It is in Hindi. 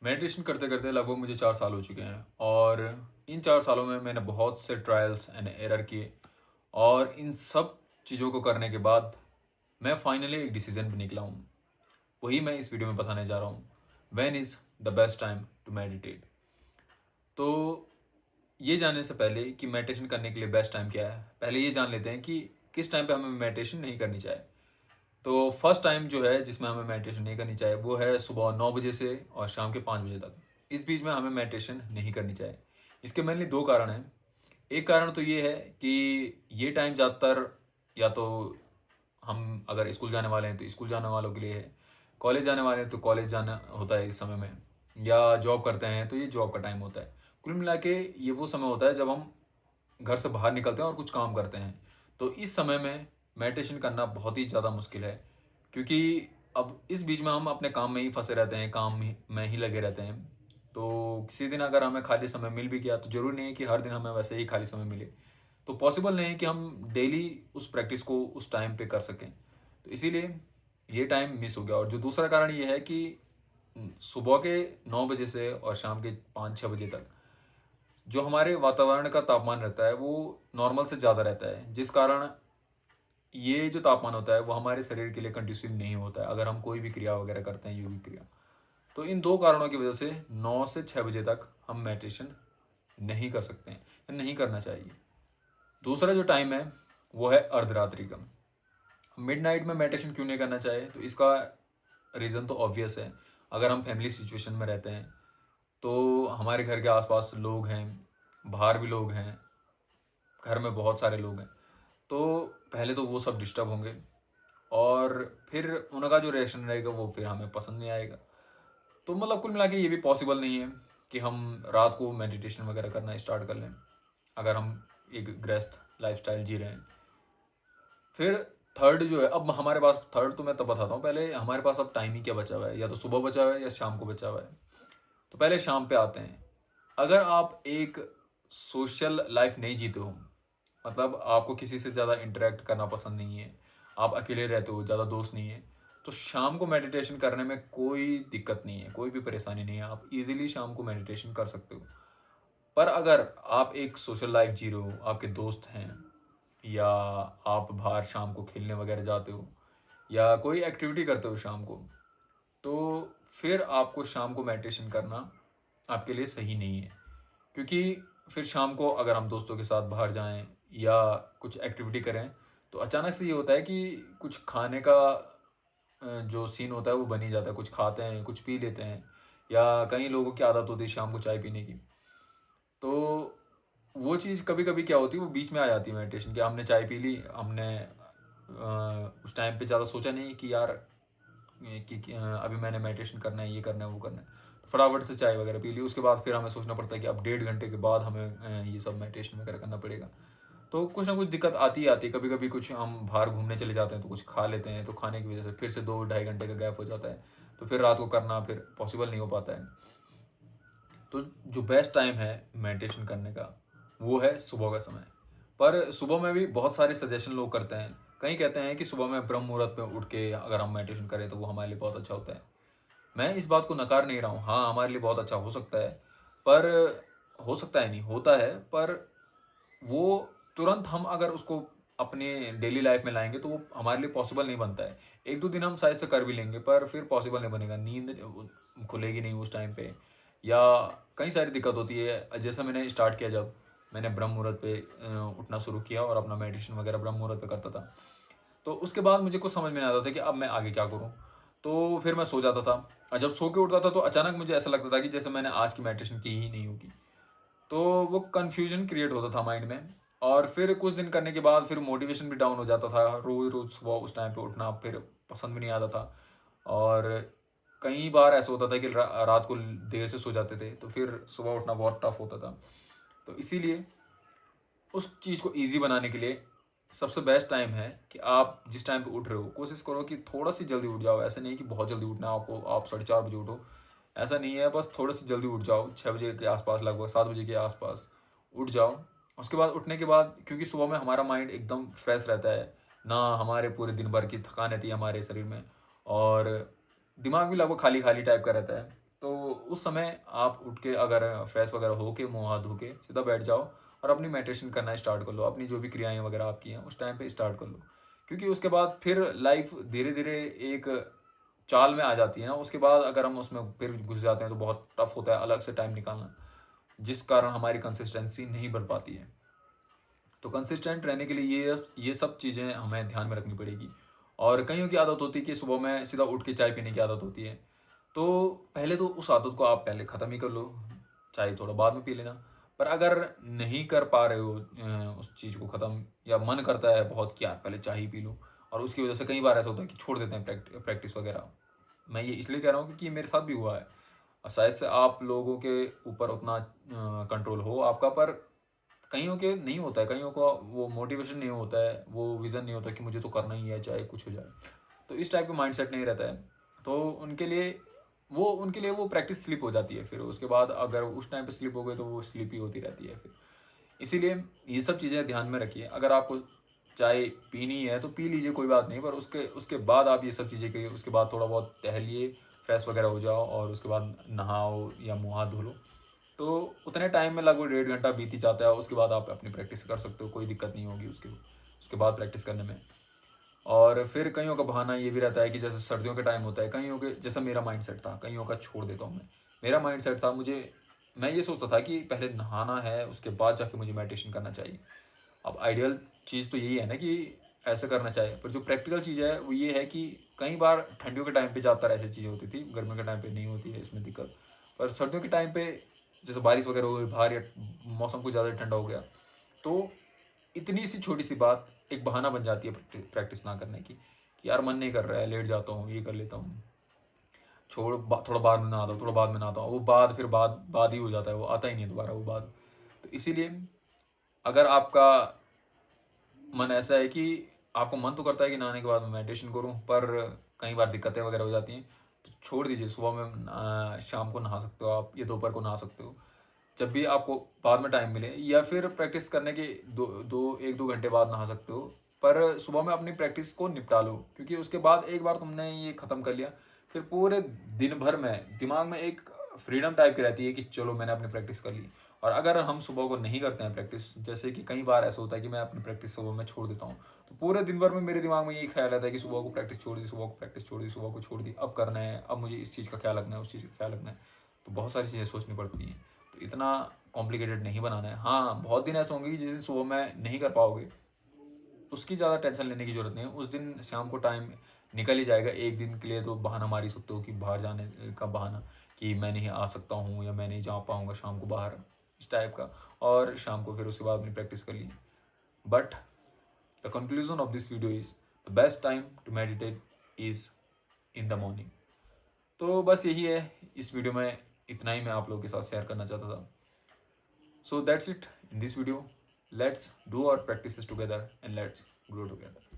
मेडिटेशन करते करते लगभग मुझे 4 साल हो चुके हैं और इन 4 सालों में मैंने बहुत से ट्रायल्स एंड एरर किए और इन सब चीज़ों को करने के बाद मैं फाइनली एक डिसीजन पे निकला हूँ। वही मैं इस वीडियो में बताने जा रहा हूँ। When is the best time to meditate. तो ये जानने से पहले कि मेडिटेशन करने के लिए बेस्ट टाइम क्या है, पहले ये जान लेते हैं कि किस टाइम पे हमें मेडिटेशन नहीं करनी चाहिए। तो फर्स्ट टाइम जो है जिसमें हमें मेडिटेशन नहीं करनी चाहिए वो है सुबह 9 बजे से और शाम के 5 बजे तक। इस बीच में हमें मेडिटेशन नहीं करनी चाहिए। इसके मेनली 2 कारण हैं। एक कारण तो ये है कि ये टाइम ज़्यादातर या तो हम अगर स्कूल जाने वाले हैं तो स्कूल जाने वालों के लिए है, कॉलेज जाने वाले हैं तो कॉलेज जाना होता है इस समय में, या जॉब करते हैं तो ये जॉब का टाइम होता है। कुल मिला के ये वो समय होता है जब हम घर से बाहर निकलते हैं और कुछ काम करते हैं। तो इस समय में मेडिटेशन करना बहुत ही ज़्यादा मुश्किल है, क्योंकि अब इस बीच में हम अपने काम में ही फँसे रहते हैं, में ही लगे रहते हैं। तो किसी दिन अगर हमें खाली समय मिल भी गया तो ज़रूरी नहीं है कि हर दिन हमें वैसे ही खाली समय मिले। तो पॉसिबल नहीं है कि हम डेली उस प्रैक्टिस को उस टाइम पे कर सकें। तो इसीलिए ये टाइम मिस हो गया। और जो दूसरा कारण ये है कि सुबह के 9 बजे से और शाम के 5-6 बजे तक जो हमारे वातावरण का तापमान रहता है वो नॉर्मल से ज़्यादा रहता है, जिस कारण ये जो तापमान होता है वो हमारे शरीर के लिए कंड्यूसिव नहीं होता है अगर हम कोई भी क्रिया वगैरह करते हैं, योगिक क्रिया। तो इन 2 कारणों की वजह से 9 से 6 बजे तक हम मेडिटेशन नहीं कर सकते हैं, या नहीं करना चाहिए। दूसरा जो टाइम है वो है अर्धरात्रि का। मिडनाइट में मेडिटेशन क्यों नहीं करना चाहिए? तो इसका रीज़न तो ऑब्वियस है। अगर हम फैमिली सिचुएशन में रहते हैं तो हमारे घर के आस-पास लोग हैं, बाहर भी लोग हैं, घर में बहुत सारे लोग हैं। तो पहले तो वो सब डिस्टर्ब होंगे और फिर उनका जो रिएक्शन रहेगा वो फिर हमें पसंद नहीं आएगा। तो मतलब कुल मिला के ये भी पॉसिबल नहीं है कि हम रात को मेडिटेशन वगैरह करना स्टार्ट कर लें, अगर हम एक गृहस्थ लाइफ़स्टाइल जी रहे हैं। फिर थर्ड जो है, अब हमारे पास थर्ड तो मैं तब बताता हूँ, पहले हमारे पास अब टाइम ही क्या बचा हुआ है, या तो सुबह बचा हुआ है या शाम को बचा हुआ है। तो पहले शाम पे आते हैं। अगर आप एक सोशल लाइफ़ नहीं जीते हो, मतलब आपको किसी से ज़्यादा इंटरैक्ट करना पसंद नहीं है, आप अकेले रहते हो, ज़्यादा दोस्त नहीं है, तो शाम को मेडिटेशन करने में कोई दिक्कत नहीं है, कोई भी परेशानी नहीं है, आप ईज़िली शाम को मेडिटेशन कर सकते हो। पर अगर आप एक सोशल लाइफ़ जी रहे हो, आपके दोस्त हैं, या आप बाहर शाम को खेलने वगैरह जाते हो, या कोई एक्टिविटी करते हो शाम को, तो फिर आपको शाम को मेडिटेशन करना आपके लिए सही नहीं है। क्योंकि फिर शाम को अगर हम दोस्तों के साथ बाहर जाएँ या कुछ एक्टिविटी करें, तो अचानक से ये होता है कि कुछ खाने का जो सीन होता है वो बन ही जाता है। कुछ खाते हैं, कुछ पी लेते हैं, या कई लोगों की आदत होती है शाम को चाय पीने की। तो वो चीज़ कभी-कभी क्या होती है, वो बीच में आ जाती है मेडिटेशन की। हमने चाय पी ली, हमने उस टाइम पे ज़्यादा सोचा नहीं कि यार अभी मैंने मेडिटेशन करना है, ये करना है, वो करना है। तो फटाफट से चाय वगैरह पी ली, उसके बाद फिर हमें सोचना पड़ता है कि अब 1.5 घंटे के बाद हमें ये सब मेडिटेशन वगैरह करना पड़ेगा। तो कुछ ना कुछ दिक्कत आती ही आती है। कभी-कभी कुछ हम बाहर घूमने चले जाते हैं तो कुछ खा लेते हैं, तो खाने की वजह से फिर से 2 ढाई घंटे का गैप हो जाता है। तो फिर रात को करना फिर पॉसिबल नहीं हो पाता है। तो जो बेस्ट टाइम है मेडिटेशन करने का, वो है सुबह का समय। पर सुबह में भी बहुत सारे सजेशन लोग करते हैं। कई कहते हैं कि सुबह में ब्रह्म मुहूर्त में उठ के अगर हम मेडिटेशन करें तो वो हमारे लिए बहुत अच्छा होता है। मैं इस बात को नकार नहीं रहा हूँ। हाँ, हमारे लिए बहुत अच्छा हो सकता है, पर हो सकता है नहीं, होता है, पर वो तुरंत हम अगर उसको अपने डेली लाइफ में लाएँगे तो वो हमारे लिए पॉसिबल नहीं बनता है। 1-2 दिन हम शायद से कर भी लेंगे, पर फिर पॉसिबल नहीं बनेगा। नींद खुलेगी नहीं उस टाइम पे, या कई सारी दिक्कत होती है। जैसे मैंने स्टार्ट किया जब मैंने ब्रह्म मुहूर्त पे उठना शुरू किया और अपना मेडिटेशन वगैरह ब्रह्म मुहूर्त पे करता था। तो उसके बाद मुझे कुछ समझ में नहीं आता था कि अब मैं आगे क्या करूँ? तो फिर मैं सो जाता था, और जब सो के उठता था तो अचानक मुझे ऐसा लगता था कि जैसे मैंने आज की मेडिटेशन की ही नहीं होगी। तो वो कन्फ्यूज़न क्रिएट होता था माइंड में, और फिर कुछ दिन करने के बाद फिर मोटिवेशन भी डाउन हो जाता था। रोज़-रोज़ सुबह उस टाइम पे उठना फिर पसंद भी नहीं आता था, और कई बार ऐसा होता था कि रात को देर से सो जाते थे, तो फिर सुबह उठना बहुत टफ़ होता था। तो इसीलिए उस चीज़ को ईज़ी बनाने के लिए सबसे बेस्ट टाइम है कि आप जिस टाइम पे उठ रहे हो, कोशिश करो कि थोड़ा-सी जल्दी उठ जाओ। ऐसा नहीं है कि बहुत जल्दी उठना है आपको, आप 4:30 बजे उठो, ऐसा नहीं है। बस थोड़ा-सी जल्दी उठ जाओ, 6 बजे के आस-पास, लगभग 7 बजे के आस-पास उठ जाओ। उसके बाद उठने के बाद, क्योंकि सुबह में हमारा माइंड एकदम फ्रेश रहता है, ना हमारे पूरे दिन भर की थकान रहती है हमारे शरीर में, और दिमाग भी लगभग खाली-खाली टाइप का रहता है। तो उस समय आप उठ के अगर फ्रेश वगैरह होके, मुँह हाथ धो के सीधा बैठ जाओ और अपनी मेडिटेशन करना स्टार्ट कर लो। अपनी जो भी क्रियाएँ वगैरह आपकी हैं, उस टाइम पे स्टार्ट कर लो। क्योंकि उसके बाद फिर लाइफ़ धीरे-धीरे एक चाल में आ जाती है ना, उसके बाद अगर हम उसमें फिर घुस जाते हैं तो बहुत टफ़ होता है अलग से टाइम निकालना, जिस कारण हमारी कंसिस्टेंसी नहीं बढ़ पाती है। तो कंसिस्टेंट रहने के लिए ये सब चीज़ें हमें ध्यान में रखनी पड़ेगी। और कईयों की आदत होती है कि सुबह में सीधा उठ के चाय पीने की आदत होती है। तो पहले तो उस आदत को आप पहले ख़त्म ही कर लो, चाय थोड़ा बाद में पी लेना। पर अगर नहीं कर पा रहे हो उस चीज़ को ख़त्म, या मन करता है बहुत कि यार पहले चाय ही पी लूँ, और उसकी वज़ह से कई बार ऐसा होता है कि छोड़ देते हैं प्रैक्टिस वग़ैरह। मैं ये इसलिए कह रहा हूँ क्योंकि ये मेरे साथ भी हुआ है। शायद से आप लोगों के ऊपर उतना कंट्रोल हो आपका, पर कइयों के नहीं होता है, कइयों को वो मोटिवेशन नहीं होता है, वो विज़न नहीं होता कि मुझे तो करना ही है चाहे कुछ हो जाए। तो इस टाइप का माइंडसेट नहीं रहता है। तो उनके लिए वो प्रैक्टिस स्लिप हो जाती है, फिर उसके बाद अगर उस टाइम पे स्लिप हो गई तो वो स्लिप ही होती रहती है फिर। इसीलिए ये सब चीज़ें ध्यान में रखिए। अगर आपको चाय पीनी है तो पी लीजिए, कोई बात नहीं, पर उसके उसके बाद आप ये सब चीज़ें करिए। उसके बाद थोड़ा बहुत टहलिए, फ्रेश वगैरह हो जाओ और उसके बाद नहाओ या मुँह हाथ धो लो। तो उतने टाइम में लगभग 1.5 घंटा बीत ही जाता है, उसके बाद आप अपनी प्रैक्टिस कर सकते हो, कोई दिक्कत नहीं होगी उसके उसके बाद प्रैक्टिस करने में। और फिर कइयों का बहाना ये भी रहता है कि जैसे सर्दियों के टाइम होता है, कइयों के जैसा मेरा माइंडसेट था, कइयों का छोड़ देता हूँ मैं। मेरा माइंडसेट था, मैं ये सोचता था कि पहले नहाना है, उसके बाद जाके मुझे मेडिटेशन करना चाहिए। अब आइडियल चीज़ तो यही है ना कि ऐसा करना चाहिए, पर जो प्रैक्टिकल चीज़ है वो ये है कि कई बार ठंडियों के टाइम पे ज़्यादातर ऐसी चीज़ें होती थी, गर्मियों के टाइम पे नहीं होती है इसमें दिक्कत। पर सर्दियों के टाइम पे जैसे बारिश वगैरह हो गई बाहर, या मौसम कुछ ज़्यादा ठंडा हो गया, तो इतनी सी छोटी-सी बात एक बहाना बन जाती है प्रैक्टिस ना करने की, कि यार मन नहीं कर रहा है, लेट जाता हूँ, ये कर लेता हूँ। छोड़ थोड़ा बाद में नहाता हूँ, थोड़ा बाद में नहाता हूँ। वो बाद फिर बाद ही हो जाता है, वो आता ही नहीं है दोबारा वो बाद। तो इसीलिए अगर आपका मन ऐसा है कि आपको मन तो करता है कि नहाने के बाद मैं मेडिटेशन करूँ, पर कई बार दिक्कतें वगैरह हो जाती हैं, तो छोड़ दीजिए। सुबह में शाम को नहा सकते हो आप, या दोपहर को नहा सकते हो। जब भी आपको बाद में टाइम मिले, या फिर प्रैक्टिस करने के 1-2 घंटे बाद नहा सकते हो। पर सुबह में अपनी प्रैक्टिस को निपटा लो, क्योंकि उसके बाद एक बार तुमने ये ख़त्म कर लिया, फिर पूरे दिन भर में दिमाग में एक फ्रीडम टाइप की रहती है कि चलो मैंने अपनी प्रैक्टिस कर ली। और अगर हम सुबह को नहीं करते हैं प्रैक्टिस, जैसे कि कई बार ऐसा होता है कि मैं अपनी प्रैक्टिस सुबह में छोड़ देता हूँ, तो पूरे दिन भर में मेरे दिमाग में यही ख्याल रहता है कि सुबह को प्रैक्टिस छोड़ दी, सुबह को प्रैक्टिस छोड़ दी, सुबह को छोड़ दी, अब करना है, अब मुझे इस चीज़ का ख्याल रखना है, उस चीज़ का ख्याल रखना है। तो बहुत सारी चीज़ें सोचनी पड़ती हैं। तो इतना कॉम्प्लिकेटेड नहीं बनाना है। हाँ, बहुत दिन ऐसे होंगे कि जिस दिन सुबह में नहीं कर पाओगे, उसकी ज़्यादा टेंशन लेने की ज़रूरत नहीं है। उस दिन शाम को टाइम निकल ही जाएगा। एक दिन के लिए तो बहाना मार ही सकते हो, कि बाहर जाने का बहाना, कि मैं नहीं आ सकता हूँ या मैं नहीं जा पाऊँगा शाम को बाहर, इस टाइप का। और शाम को फिर उसके बाद अपनी प्रैक्टिस कर ली। But the conclusion of this video is the best time to meditate is in the morning. तो बस यही है, इस वीडियो में इतना ही मैं आप लोगों के साथ शेयर करना चाहता था। So that's it in this video. Let's do our practices together and let's grow together.